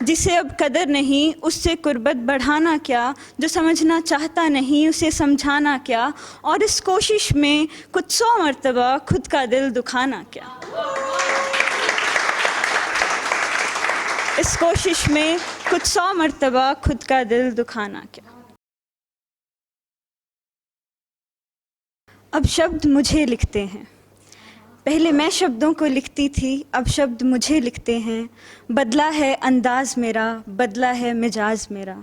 जिसे अब कदर नहीं उससे कुर्बत बढ़ाना क्या, जो समझना चाहता नहीं उसे समझाना क्या, और इस कोशिश में कुछ 100 मर्तबा खुद का दिल दुखाना क्या। इस कोशिश में कुछ 100 मर्तबा खुद का दिल दुखाना क्या। अब शब्द मुझे लिखते हैं, पहले मैं शब्दों को लिखती थी, अब शब्द मुझे लिखते हैं। बदला है अंदाज मेरा, बदला है मिजाज मेरा,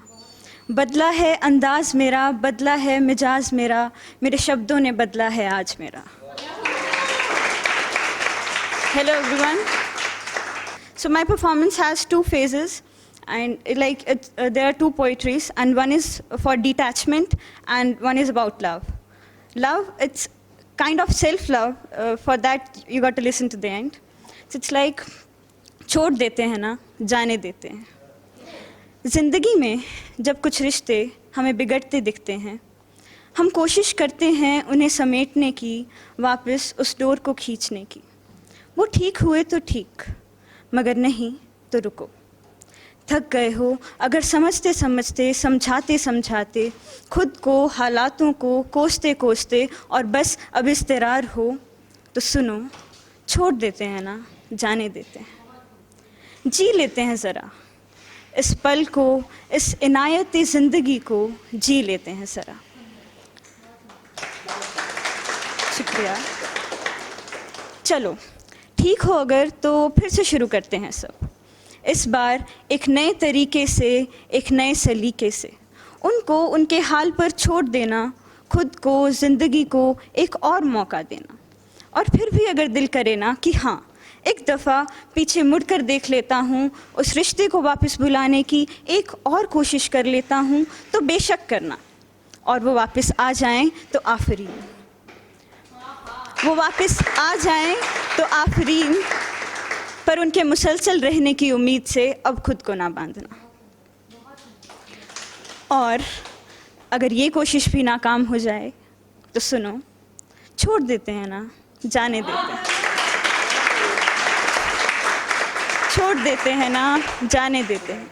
बदला है अंदाज मेरा, बदला है मिजाज मेरा, मेरे शब्दों ने बदला है आज मेरा। Hello everyone. So my performance has 2 phases, and there are 2 poetries, and one is for detachment and one is about love. Love, it's kind of self-love. For that you got to listen to the end. So it's like छोड़ देते हैं ना, जाने देते हैं। ज़िंदगी में जब कुछ रिश्ते हमें बिगड़ते दिखते हैं, हम कोशिश करते हैं उन्हें समेटने की, वापस उस डोर को खींचने की। वो ठीक हुए तो ठीक, मगर नहीं तो रुको। थक गए हो अगर समझते समझते, समझाते समझाते, खुद को हालातों को कोसते कोसते, और बस अब इस्तरार हो तो सुनो, छोड़ देते हैं ना, जाने देते हैं। जी लेते हैं ज़रा इस पल को, इस इनायत ज़िंदगी को जी लेते हैं ज़रा। शुक्रिया। चलो ठीक हो अगर तो फिर से शुरू करते हैं सब, इस बार एक नए तरीके से, एक नए सलीके से। उनको उनके हाल पर छोड़ देना, खुद को, ज़िंदगी को एक और मौका देना। और फिर भी अगर दिल करे ना कि हाँ, एक दफ़ा पीछे मुड़कर देख लेता हूँ, उस रिश्ते को वापस बुलाने की एक और कोशिश कर लेता हूँ, तो बेशक करना। और वो वापस आ जाएं तो आफरीन, वो वापस आ जाएं तो आफरीन, पर उनके मुसलसल रहने की उम्मीद से अब खुद को ना बांधना। और अगर ये कोशिश भी नाकाम हो जाए तो सुनो, छोड़ देते हैं ना, जाने देते हैं। छोड़ देते हैं ना, जाने देते हैं,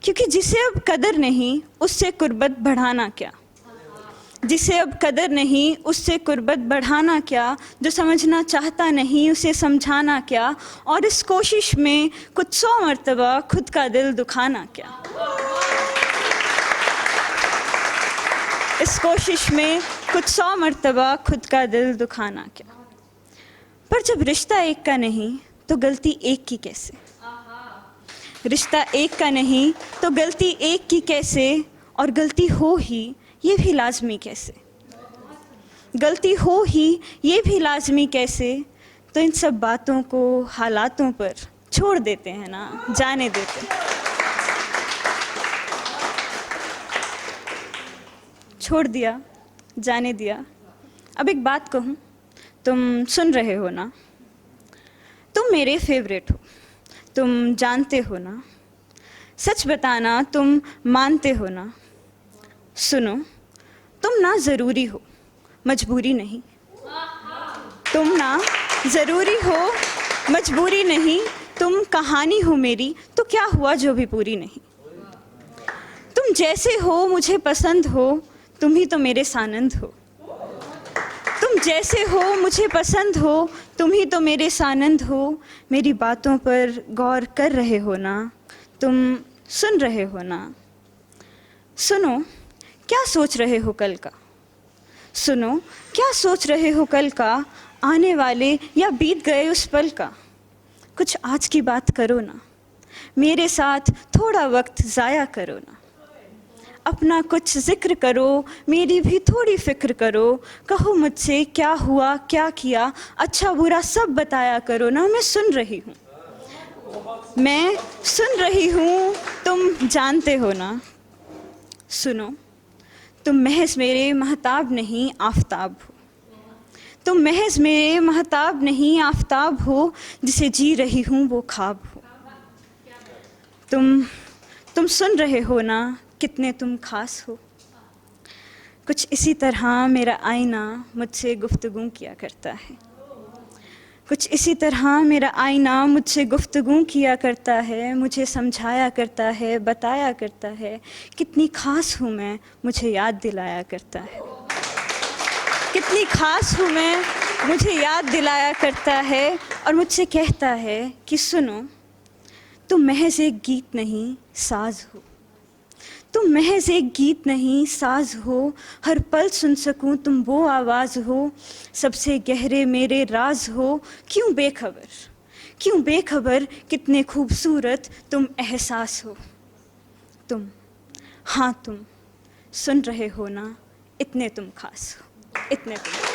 क्योंकि जिसे अब कदर नहीं उससे कुर्बत बढ़ाना क्या। जिसे अब कदर नहीं उससे कुर्बत बढ़ाना क्या, जो समझना चाहता नहीं उसे समझाना क्या, और इस कोशिश में कुछ 100 मर्तबा खुद का दिल दुखाना क्या। इस कोशिश में कुछ 100 मर्तबा खुद का दिल दुखाना क्या। पर जब रिश्ता एक का नहीं तो गलती एक की कैसे। रिश्ता एक का नहीं तो गलती एक की कैसे, और गलती हो ही ये भी लाजमी कैसे। गलती हो ही ये भी लाजमी कैसे, तो इन सब बातों को हालातों पर छोड़ देते हैं ना, जाने देते हैं। छोड़ दिया, जाने दिया। अब एक बात कहूँ, तुम सुन रहे हो ना, तुम मेरे फेवरेट हो, तुम जानते हो ना, सच बताना तुम मानते हो ना। सुनो, तुम ना ज़रूरी हो, मजबूरी नहीं। तुम ना ज़रूरी हो, मजबूरी नहीं। तुम कहानी हो मेरी, तो क्या हुआ जो भी पूरी नहीं। तुम जैसे हो मुझे पसंद हो, तुम ही तो मेरे सानंद हो। तुम जैसे हो मुझे पसंद हो, तुम ही तो मेरे सानंद हो। मेरी बातों पर गौर कर रहे हो ना, तुम सुन रहे हो ना। सुनो, क्या सोच रहे हो कल का। सुनो, क्या सोच रहे हो कल का, आने वाले या बीत गए उस पल का। कुछ आज की बात करो ना, मेरे साथ थोड़ा वक्त ज़ाया करो ना। अपना कुछ जिक्र करो, मेरी भी थोड़ी फिक्र करो। कहो मुझसे क्या हुआ क्या किया, अच्छा बुरा सब बताया करो ना। मैं सुन रही हूँ, मैं सुन रही हूँ, तुम जानते हो ना। सुनो, तुम महज मेरे महताब नहीं आफताब हो। तुम महज मेरे महताब नहीं आफताब हो, जिसे जी रही हूँ वो ख्वाब हो। तुम सुन रहे हो ना, कितने तुम खास हो। कुछ इसी तरह मेरा आईना मुझसे गुफ्तगू किया करता है। कुछ इसी तरह मेरा आईना मुझसे गुफ्तगू किया करता है, मुझे समझाया करता है, बताया करता है कितनी ख़ास हूँ मैं, मुझे याद दिलाया करता है। कितनी ख़ास हूँ मैं, मुझे याद दिलाया करता है और मुझसे कहता है कि सुनो, तुम महज एक गीत नहीं साज हो। तुम महज एक गीत नहीं साज हो, हर पल सुन सकूं तुम वो आवाज़ हो, सबसे गहरे मेरे राज हो। क्यों बेखबर, क्यों बेखबर, कितने खूबसूरत तुम एहसास हो। तुम, हाँ तुम सुन रहे हो ना, इतने तुम खास हो, इतने तुम